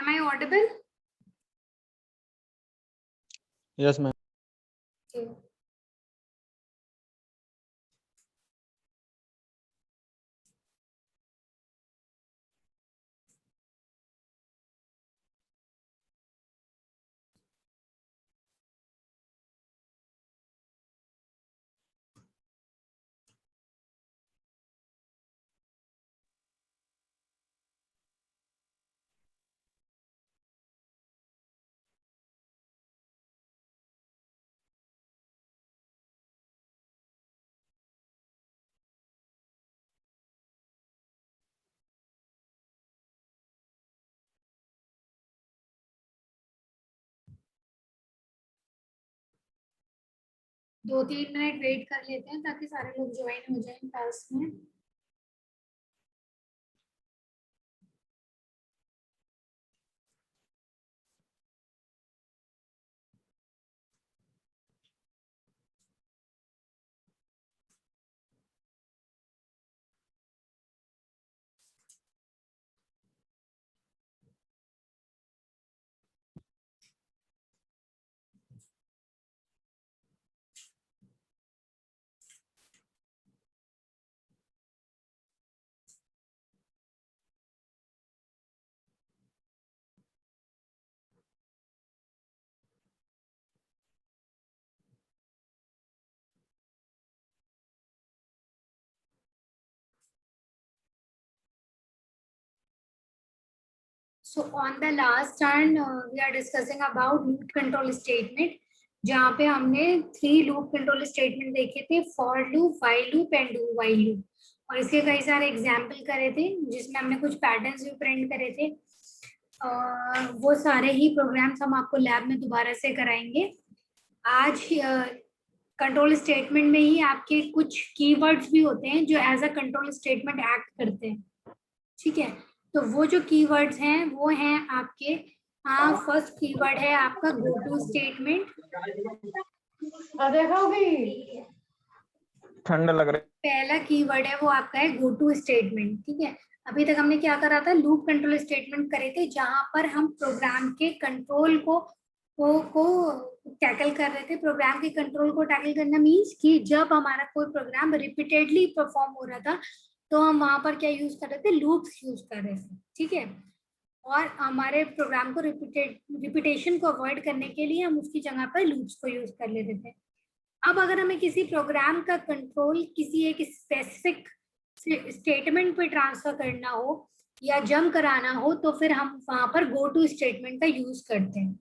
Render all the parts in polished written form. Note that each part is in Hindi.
Am I audible? Yes, ma'am. Okay. दो तीन मिनट वेट कर लेते हैं ताकि सारे लोग ज्वाइन हो जाएं क्लास में। So on the last turn, we are discussing about loop control statement, जहाँ पे हमने 3 लूप कंट्रोल स्टेटमेंट देखे थे, for loop, while loop and do while loop, और इसके कई सारे एग्जाम्पल करे थे जिसमें हमने कुछ पैटर्न्स भी प्रिंट करे थे। वो सारे ही प्रोग्राम्स हम आपको लैब में दोबारा से कराएंगे। आज कंट्रोल स्टेटमेंट में ही आपके कुछ कीवर्ड्स भी होते हैं जो as a control statement act करते हैं, ठीक है। तो वो जो कीवर्ड्स हैं वो हैं आपके, फर्स्ट कीवर्ड है आपका गो टू स्टेटमेंट। ठंड लग रही। पहला कीवर्ड है वो आपका है गो टू स्टेटमेंट, ठीक है। अभी तक हमने क्या करा था, लूप कंट्रोल स्टेटमेंट करे थे जहां पर हम प्रोग्राम के कंट्रोल को टैकल कर रहे थे। प्रोग्राम के कंट्रोल को टैकल करना मीन्स कि जब हमारा कोई प्रोग्राम रिपीटेडली परफॉर्म हो रहा था तो हम वहां पर क्या यूज कर रहे थे, लूप्स यूज कर रहे थे, ठीक है। और हमारे प्रोग्राम को रिपीटेशन को अवॉइड करने के लिए हम उसकी जगह पर लूप्स को यूज कर लेते थे। अब अगर हमें किसी प्रोग्राम का कंट्रोल किसी एक स्पेसिफिक स्टेटमेंट पे ट्रांसफर करना हो या जंप कराना हो तो फिर हम वहां पर गो टू स्टेटमेंट का यूज करते हैं।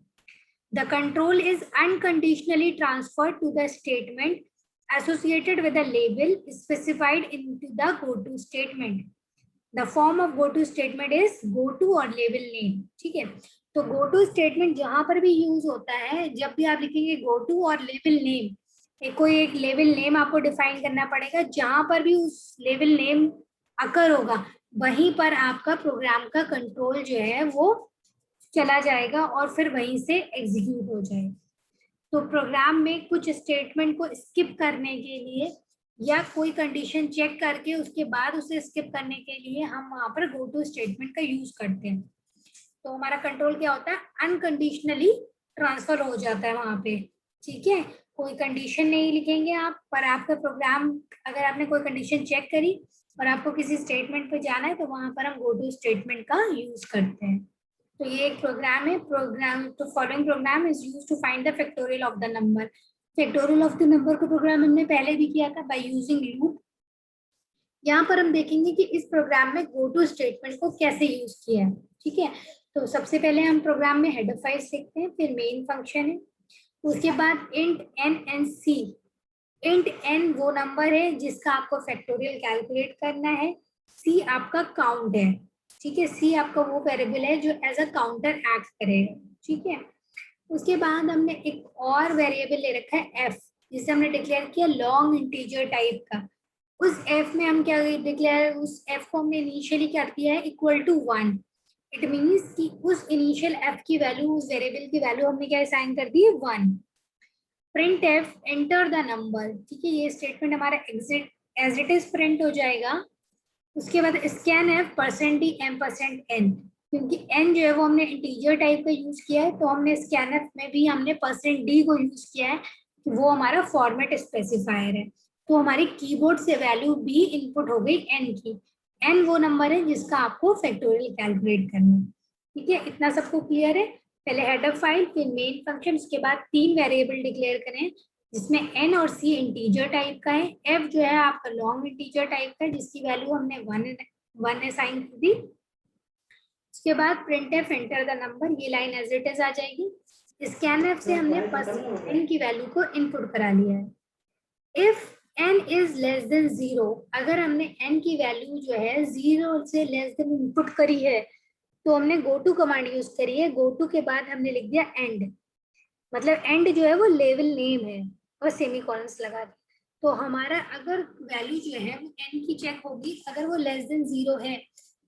The control is unconditionally transferred to the statement associated with a label specified into the go-to statement. The form of go-to statement is go-to और label name, ठीक है। तो go-to statement जहां पर भी यूज होता है, जब भी आप लिखेंगे go-to और label name, कोई एक लेवल नेम आपको डिफाइन करना पड़ेगा, जहां पर भी उस लेवल नेम अकर होगा वहीं पर आपका प्रोग्राम का कंट्रोल जो है वो चला जाएगा और फिर वहीं से एग्जीक्यूट हो जाएगा। तो प्रोग्राम में कुछ स्टेटमेंट को स्किप करने के लिए या कोई कंडीशन चेक करके उसके बाद उसे स्किप करने के लिए हम वहां पर गो टू स्टेटमेंट का यूज करते हैं। तो हमारा कंट्रोल क्या होता है, अनकंडीशनली ट्रांसफर हो जाता है वहां पे, ठीक है। कोई कंडीशन नहीं लिखेंगे आप, पर आपका प्रोग्राम, अगर आपने कोई कंडीशन चेक करी और आपको किसी स्टेटमेंट पे जाना है तो वहां पर हम गो टू स्टेटमेंट का यूज करते हैं। तो ये एक प्रोग्राम है, प्रोग्राम तो following program is used to find the factorial of the number. Factorial of the number का प्रोग्राम हमने पहले भी किया था बाय यूजिंग लूप। यहाँ पर हम देखेंगे कि इस प्रोग्राम में गो टू स्टेटमेंट को कैसे यूज किया है, ठीक है। तो सबसे पहले हम प्रोग्राम में हेडर फाइल्स लिखते हैं, फिर मेन फंक्शन है, उसके बाद int n and c. Int n वो नंबर है जिसका आपको फैक्टोरियल कैलकुलेट करना है, सी आपका काउंट है, ठीक है। सी आपका वो वेरिएबल है जो एज अ काउंटर एक्ट करेगा, ठीक है। उसके बाद हमने एक और वेरिएबल ले रखा है एफ, जिसे हमने डिक्लेयर किया लॉन्ग इंटीजर टाइप का। उस एफ में हम क्या डिक्लेयर, उस एफ को हमने इनिशियली क्या किया है, इक्वल टू 1। इट मीन्स कि उस इनिशियल एफ की वैल्यू, उस वेरिएबल की वैल्यू हमने क्या असाइन कर दी है, 1। Print f enter the number, ठीक है। ये स्टेटमेंट हमारा exit as it is print हो जाएगा। उसके बाद scan f %d %m %n, क्योंकि n जो है वो हमने इंटीजर टाइप का यूज किया है, तो हमने स्कैनफ में भी हमने %d को यूज किया है, वो हमारा फॉर्मेट स्पेसिफायर है। तो हमारी कीबोर्ड से वैल्यू भी इनपुट हो गई n की। n वो नंबर है जिसका आपको फैक्टोरियल कैलकुलेट करना है। ठीक है, इतना सबको क्लियर है। पहले हेडर फाइल, फिर मेन फंक्शन, उसके बाद 3 वेरिएबल डिक्लेयर करें जिसमें n और c इंटीजर टाइप का है, f जो है आपका लॉन्ग इंटीजर टाइप का है जिसकी वैल्यू हमने 1 असाइन की थी। उसके बाद printf एंटर द नंबर, ये लाइन एज इट इज आ जाएगी। स्कैनफ से हमने n की वैल्यू को इनपुट करा लिया है। If n is less then 0, अगर हमने n की वैल्यू जो है 0 से लेस देन इनपुट करी है तो हमने गो टू कमांड यूज करी है। गो टू के बाद हमने लिख दिया एंड, मतलब एंड जो है वो लेवल नेम है और सेमीकोलंस लगा दिया। तो हमारा अगर वैल्यू जो है वो n की चेक होगी, अगर वो लेस देन 0 है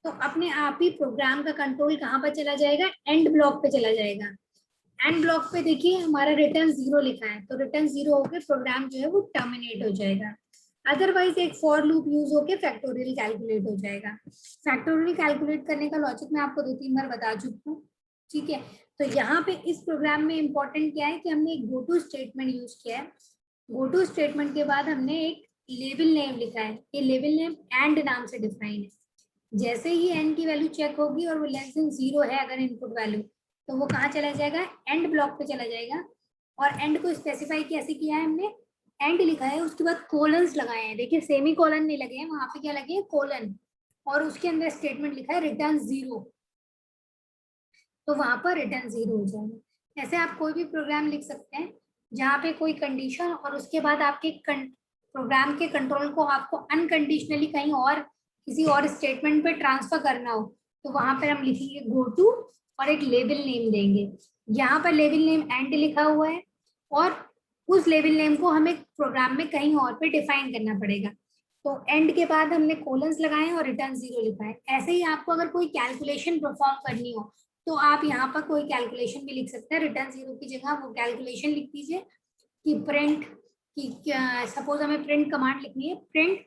तो अपने आप ही प्रोग्राम का कंट्रोल कहाँ पर चला जाएगा, एंड ब्लॉक पे चला जाएगा। एंड ब्लॉक पे देखिए हमारा रिटर्न 0 लिखा है, तो रिटर्न 0 होकर प्रोग्राम जो है वो टर्मिनेट हो जाएगा। अदरवाइज एक फॉर लूप यूज होके फैक्टोरियल कैलकुलेट हो जाएगा। फैक्टोरियल कैलकुलेट करने का लॉजिक मैं आपको 2-3 बार बता चुकी हूँ। ठीक है, तो यहाँ पे इस प्रोग्राम में इंपॉर्टेंट क्या है कि हमने एक गो टू स्टेटमेंट यूज किया है। गो टू स्टेटमेंट के बाद हमने एक लेबल नेम लिखा है, ये लेबल नेम एंड नाम से डिफाइन है। जैसे ही एन की वैल्यू चेक होगी और वो लेस देन 0 है अगर इनपुट वैल्यू, तो वो कहाँ चला जाएगा, एंड ब्लॉक पे चला जाएगा। और एंड को स्पेसिफाई कैसे किया है हमने, एंड लिखा है उसके बाद कोलन्स लगाए हैं। देखिए सेमी कोलन नहीं लगे हैं, वहां पे क्या लगे हैं, कोलन, और उसके अंदर स्टेटमेंट लिखा है रिटर्न 0, तो वहां पर रिटर्न 0 हो जाएगा। ऐसे आप कोई भी प्रोग्राम लिख सकते हैं जहाँ पे कोई कंडीशन और उसके बाद आपके प्रोग्राम के कंट्रोल को आपको अनकंडीशनली कहीं और किसी और स्टेटमेंट पे ट्रांसफर करना हो, तो वहां पर हम लिखेंगे गो टू और एक लेबल नेम देंगे। यहाँ पर लेबल नेम एंड लिखा हुआ है और उस लेबल नेम को हमें प्रोग्राम में कहीं और पे डिफाइन करना पड़ेगा। तो एंड के बाद हमने कोलन्स लगाए और रिटर्न 0 लिखा है। ऐसे ही आपको अगर कोई कैलकुलेशन परफॉर्म करनी हो तो आप यहाँ पर कोई कैलकुलेशन भी लिख सकते हैं। रिटर्न 0 की जगह वो कैलकुलेशन लिख दीजिए कि प्रिंट की, सपोज हमें प्रिंट कमांड लिखनी है, प्रिंट,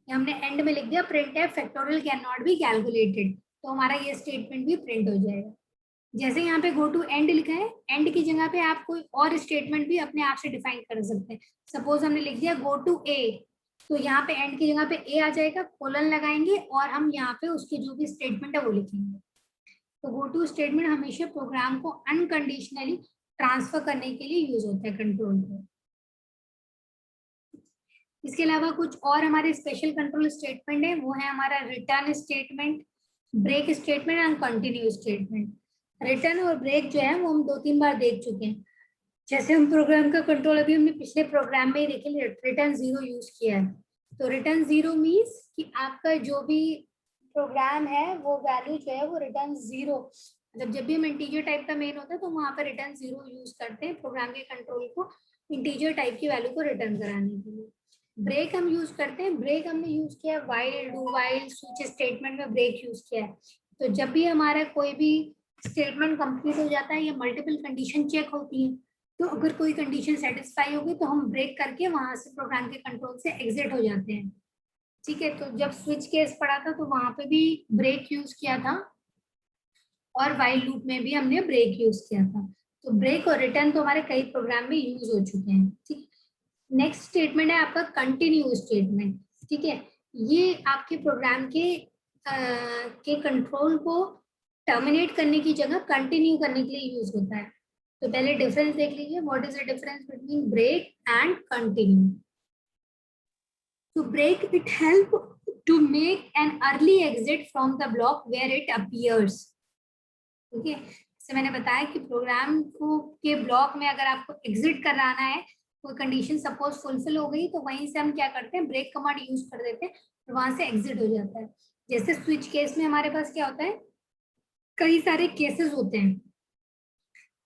हमने एंड में लिख दिया प्रिंट है factorial can not be calculated, तो हमारा ये स्टेटमेंट भी प्रिंट हो जाएगा। जैसे यहाँ पे गो टू एंड लिखा है, एंड की जगह पे आप कोई और स्टेटमेंट भी अपने आप से डिफाइन कर सकते हैं। सपोज हमने लिख दिया गो टू ए, तो यहाँ पे एंड की जगह पे ए आ जाएगा, कोलन लगाएंगे और हम यहाँ पे उसकी जो भी स्टेटमेंट है वो लिखेंगे। तो गो टू स्टेटमेंट हमेशा प्रोग्राम को अनकंडीशनली ट्रांसफर करने के लिए यूज होता है कंट्रोल को। इसके अलावा कुछ और हमारे स्पेशल कंट्रोल स्टेटमेंट है, वो है हमारा return statement, break statement and continue statement. Return और ब्रेक जो है वो हम 2-3 बार देख चुके हैं। जैसे हम प्रोग्राम का कंट्रोल अभी हमने पिछले प्रोग्राम में ही देखे, रिटर्न 0 यूज किया है। तो रिटर्न 0 मीन्स कि आपका जो भी प्रोग्राम है वो वैल्यू जो है वो रिटर्न 0, मतलब जब भी हम इंटीजर टाइप का मेन होता है तो वहां पर रिटर्न 0 यूज करते हैं प्रोग्राम के कंट्रोल को इंटीजर टाइप की वैल्यू को रिटर्न कराने के लिए। ब्रेक हम यूज करते हैं, ब्रेक हमने यूज किया है while, do while, switch statement में ब्रेक यूज किया है। तो जब भी हमारा कोई भी स्टेटमेंट कंप्लीट हो जाता है या मल्टीपल कंडीशन चेक होती है, तो अगर कोई कंडीशन सेटिस्फाई होगी तो हम ब्रेक करके वहां से प्रोग्राम के कंट्रोल से एग्जिट हो जाते हैं। ठीक है, तो जब स्विच केस पढ़ा था तो वहां पे भी ब्रेक यूज किया था और व्हाइल लूप में भी हमने ब्रेक यूज किया था। तो ब्रेक और रिटर्न तो हमारे कई प्रोग्राम में यूज हो चुके हैं। ठीक, नेक्स्ट स्टेटमेंट है आपका कंटिन्यू स्टेटमेंट। ठीक है, ये आपके प्रोग्राम के कंट्रोल को टर्मिनेट करने की जगह कंटिन्यू करने के लिए यूज होता है। तो पहले डिफरेंस देख लीजिए, what is the difference between break and continue. To break, it help to make an early exit from the block where it appears. ठीक है, जैसे मैंने बताया कि प्रोग्राम को के ब्लॉक में अगर आपको एग्जिट कराना है, कोई कंडीशन सपोज फुलफिल हो गई, तो वहीं से हम क्या करते हैं, ब्रेक कमांड यूज कर देते हैं और वहां से एग्जिट हो जाता है। जैसे स्विच केस में हमारे पास क्या होता है, कई सारे केसेस होते हैं।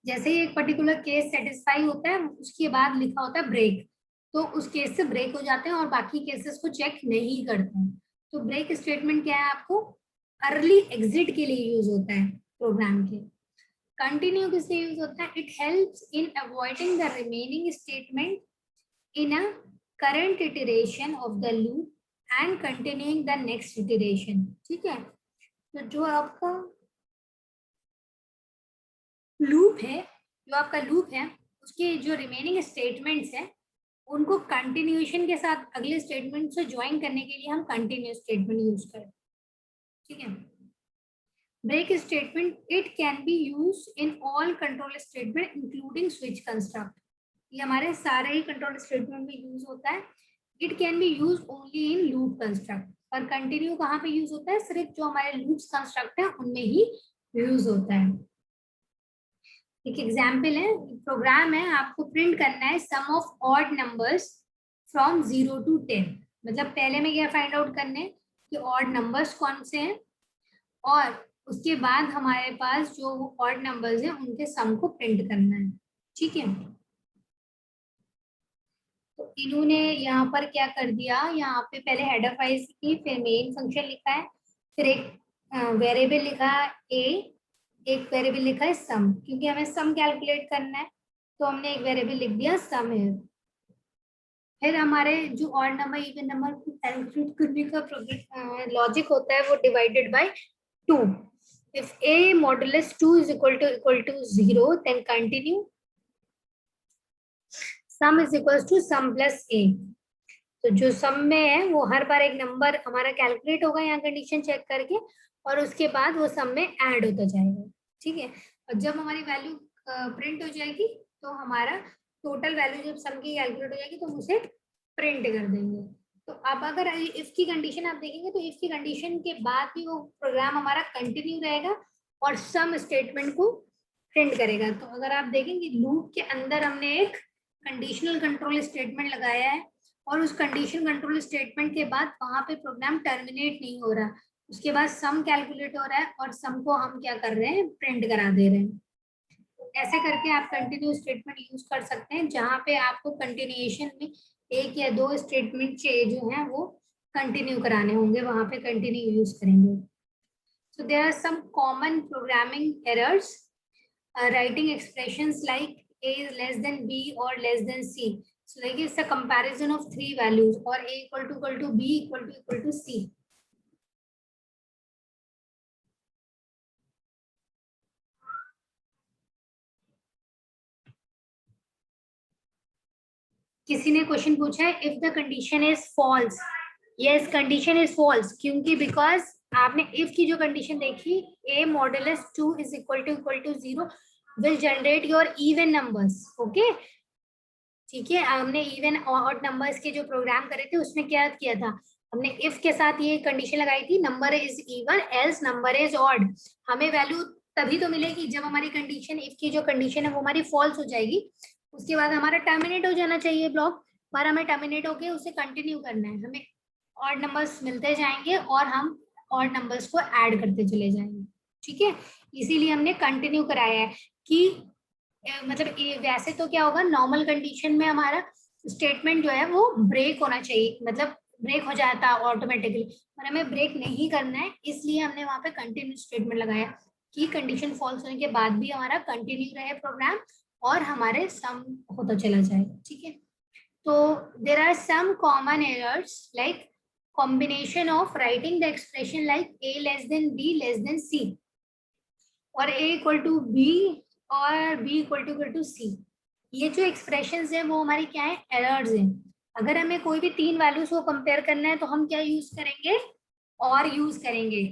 जैसे ही एक पर्टिकुलर केस सेटिस्फाई होता है उसके बाद लिखा होता है ब्रेक, तो उस केस से ब्रेक हो जाते हैं और बाकी केसेस को चेक नहीं करते हैं। तो ब्रेक स्टेटमेंट क्या है, आपको अर्ली एग्जिट के लिए यूज होता है प्रोग्राम के। कंटिन्यू किससे यूज होता है, it helps in avoiding the remaining statement in a current iteration of the loop and continuing the next iteration. ठीक है, तो जो आपका लूप है, जो आपका लूप है उसके जो रिमेनिंग स्टेटमेंट्स हैं उनको कंटिन्यूएशन के साथ अगले स्टेटमेंट से ज्वाइन करने के लिए हम कंटिन्यूअस स्टेटमेंट यूज करें, ठीक है। Break statement, it can be use in all control statement including switch construct. ये हमारे सारे ही कंट्रोल स्टेटमेंट में यूज होता है। It can be use only in loop construct. और कंटिन्यू कहाँ पे यूज होता है? सिर्फ जो हमारे लूप्स कंस्ट्रक्ट है उनमें ही यूज होता है। एक एग्जाम्पल है, प्रोग्राम है, आपको प्रिंट करना है sum of odd numbers from 0 to 10। मतलब पहले में क्या फाइंड आउट करने हैं कि ऑड नंबर्स कौन से हैं, और उसके बाद हमारे पास जो ऑड नंबर्स हैं उनके सम को प्रिंट करना है, ठीक है। तो इन्होंने यहाँ पर क्या कर दिया, यहाँ पे पहले हेडर फाइल की, फिर मेन फंक्शन लिखा है, फिर एक वेरिएबल लिखा है ए, एक वेरिएबल लिखा है सम, क्योंकि हमें सम कैलकुलेट करना है तो हमने एक वेरिएबल लिख दिया सम है। फिर हमारे जो ऑड नंबर इवन नंबर को कैलकुलेट करने का लॉजिक होता है वो divided by 2। If a modulus 2 is equal to 0 then continue sum is equals to sum plus a। तो जो सम में है वो हर बार एक नंबर हमारा कैलकुलेट होगा यहाँ कंडीशन चेक करके, और उसके बाद वो सम में ऐड होता जाएगा, ठीक है। और जब हमारी वैल्यू प्रिंट हो जाएगी तो हमारा टोटल वैल्यू जब सम की कैलकुलेट हो जाएगी तो हम उसे प्रिंट कर देंगे। तो अब अगर इफ की कंडीशन आप देखेंगे तो इफ की कंडीशन के बाद भी वो प्रोग्राम हमारा कंटिन्यू रहेगा और सम स्टेटमेंट को प्रिंट करेगा। तो अगर आप देखेंगे लूप के अंदर हमने एक कंडीशनल कंट्रोल स्टेटमेंट लगाया है और उस कंडीशन कंट्रोल स्टेटमेंट के बाद वहां पे प्रोग्राम टर्मिनेट नहीं हो रहा, उसके बाद सम कैलकुलेट हो रहा है और सम को हम क्या कर रहे हैं, प्रिंट करा दे रहे हैं। ऐसे करके आप कंटिन्यू स्टेटमेंट यूज कर सकते हैं जहां पे आपको कंटिन्यूएशन में एक या दो स्टेटमेंट जो है वो कंटिन्यू कराने होंगे, वहां पे कंटिन्यू यूज करेंगे। So there are some common programming errors writing expressions like a is less than b or less than c. So like it's a comparison of three values, or a equal to b equal to c. किसी ने क्वेश्चन पूछा है if the condition is false. Yes, condition is false क्योंकि बिकॉज आपने इफ की जो कंडीशन देखी, a modulus 2 is equal to 0 will generate your even numbers, okay? ठीक है, हमने इवन ऑड नंबर्स के जो प्रोग्राम करे थे उसमें क्या किया था, हमने इफ के साथ ये कंडीशन लगाई थी number is even else number is odd. हमें वैल्यू तभी तो मिलेगी जब हमारी कंडीशन, इफ की जो कंडीशन है वो हमारी फॉल्स हो जाएगी, उसके बाद हमारा टर्मिनेट हो जाना चाहिए ब्लॉक, पर हमें टर्मिनेट होके उसे कंटिन्यू करना है, हमें ऑड नंबर्स मिलते जाएंगे और हम ऑड नंबर्स को ऐड करते चले जाएंगे, ठीक है। इसीलिए हमने कंटिन्यू कराया है कि मतलब वैसे तो क्या होगा, नॉर्मल कंडीशन में हमारा स्टेटमेंट जो है वो ब्रेक होना चाहिए, मतलब ब्रेक हो जाता है ऑटोमेटिकली, पर हमें ब्रेक नहीं करना है, इसलिए हमने वहां पे कंटिन्यू स्टेटमेंट लगाया कि कंडीशन फॉल्स होने के बाद भी हमारा कंटिन्यू रहे प्रोग्राम और हमारे सम होता चला जाएगा, ठीक है। तो there are some common errors like combination of writing the expression like a less than b less than c और a इक्वल टू b और b इक्वल टू c। ये जो एक्सप्रेशंस है वो हमारी क्या है, एरर्स हैं। अगर हमें कोई भी तीन वैल्यूज को कंपेयर करना है तो हम क्या यूज करेंगे, और यूज करेंगे,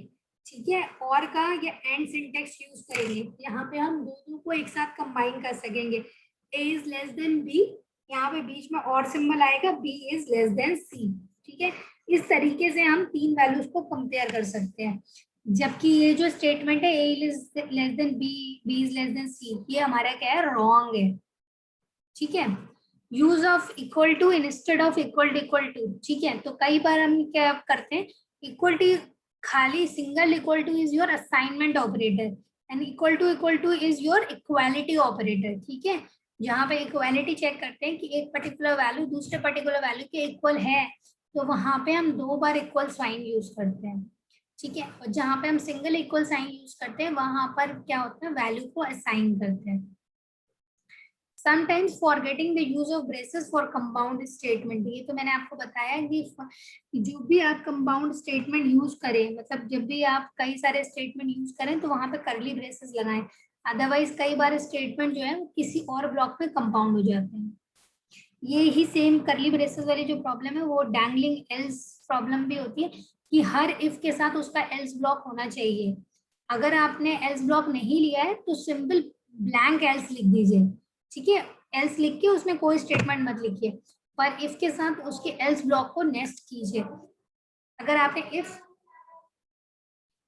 ठीक है, और का या एंड सिंटेक्स यूज करेंगे। यहाँ पे हम दोनों को एक साथ कंबाइन कर सकेंगे, a is less than b, यहाँ पे बीच में और सिंबल आएगा b is less than c, ठीक है। इस तरीके से हम तीन वैल्यूज को कंपेयर कर सकते हैं, जबकि ये जो स्टेटमेंट है a is less than b, b is less than c, ये हमारा क्या है, रॉन्ग है, ठीक है। Use of equal to instead of equal to, ठीक है। तो कई बार हम क्या करते हैं, इक्वल टू खाली single equal to is your assignment operator and equal to is your equality operator, ठीक है। जहां पे इक्वालिटी चेक करते हैं कि एक पर्टिकुलर वैल्यू दूसरे पर्टिकुलर वैल्यू के इक्वल है, तो वहां पे हम दो बार इक्वल साइन यूज करते हैं, ठीक है। और जहां पे हम सिंगल इक्वल साइन यूज करते हैं वहां पर क्या होता है, वैल्यू को असाइन करते हैं। Sometimes forgetting the use of braces for compound statement, ये तो मैंने आपको बताया कि जो भी आप compound statement यूज करें, मतलब जब भी आप कई सारे स्टेटमेंट यूज करें तो वहां पे करली ब्रेसेस लगाएं। अदरवाइज कई बार स्टेटमेंट जो है वो किसी और ब्लॉक में कंपाउंड हो जाते हैं। ये ही सेम करली ब्रेसेस वाली जो प्रॉब्लम है वो डैंगलिंग एल्स प्रॉब्लम भी होती है कि हर इफ के साथ उसका एल्स ब्लॉक होना चाहिए। अगर आपने एल्स ब्लॉक नहीं लिया है तो सिंपल ब्लैंक एल्स लिख दीजिए, ठीक है। एल्स लिख के उसमें कोई स्टेटमेंट मत लिखिए, पर इफ के साथ उसके एल्स ब्लॉक को नेस्ट कीजिए। अगर आपने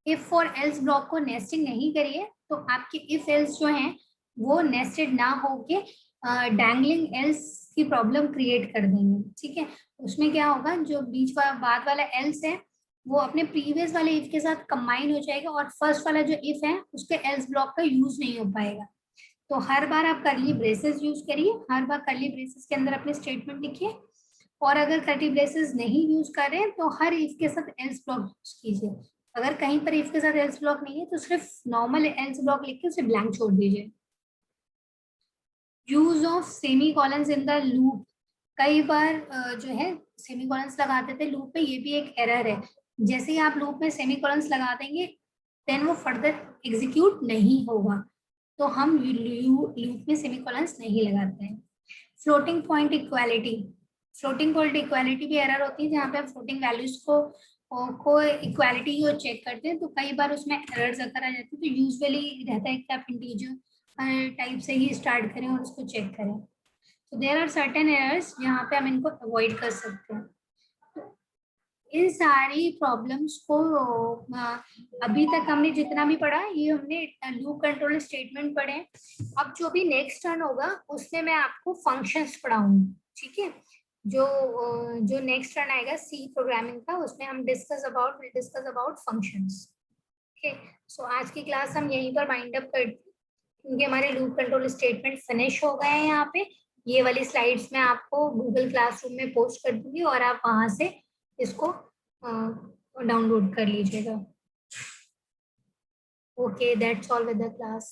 इफ और एल्स ब्लॉक को नेस्टिंग नहीं करी है तो आपके इफ एल्स जो हैं वो नेस्टेड ना होके डैंगलिंग एल्स की प्रॉब्लम क्रिएट कर देंगे, ठीक है। उसमें क्या होगा, जो बीच बाद वाला एल्स है वो अपने प्रीवियस वाले इफ के साथ कंबाइन हो जाएगा और फर्स्ट वाला जो इफ है उसके एल्स ब्लॉक का यूज नहीं हो पाएगा। तो हर बार आप करली ब्रेसेस यूज करिए, हर बार करली ब्रेसेस के अंदर अपने स्टेटमेंट लिखिए, और अगर करली ब्रेसेस नहीं यूज कर रहे हैं तो हर इफ के साथ एल्स ब्लॉक यूज कीजिए। अगर कहीं पर इफ के साथ एल्स ब्लॉक नहीं है तो सिर्फ नॉर्मल एल्स ब्लॉक लिख के उसे ब्लैंक छोड़ दीजिए। Use of semi colons in the loop, कई बार जो है सेमी कॉलन्स लगाते थे लूप में, ये भी एक एरर है। जैसे ही आप लूप में सेमी कॉलन्स लगा देंगे देन वो फर्दर एग्जीक्यूट नहीं होगा, तो हम लूप में सेमी कॉलन्स नहीं लगाते हैं। Floating point equality, floating point equality भी एरर होती है जहाँ पे हम फ्लोटिंग वैल्यूज को इक्वालिटी को चेक करते हैं तो कई बार उसमें एरर्स अगर आ जाती है। तो यूजुअली रहता है कि आप इंटीजर टाइप से ही स्टार्ट करें और उसको चेक करें। तो देयर आर सर्टेन एरर्स यहाँ पे हम इनको अवॉइड कर सकते हैं। तो इन सारी प्रॉब्लम्स को अभी तक हमने जितना भी पढ़ा ये हमने लूप कंट्रोल स्टेटमेंट पढ़े। अब जो भी नेक्स्ट टर्न होगा उसमें मैं आपको फंक्शंस पढ़ाऊंगी, ठीक है। जो नेक्स्ट टर्न आएगा सी प्रोग्रामिंग का उसमें हम डिस्कस अबाउट फंक्शंस, ठीक है। सो आज की क्लास हम यहीं पर वाइंड अप करते हैं क्योंकि हमारे लूप कंट्रोल स्टेटमेंट फिनिश हो गए हैं। यहाँ पे ये वाली स्लाइड्स मैं आपको गूगल क्लासरूम में पोस्ट कर दूंगी और आप वहां से इसको डाउनलोड कर लीजिएगा। Okay, that's all with the class.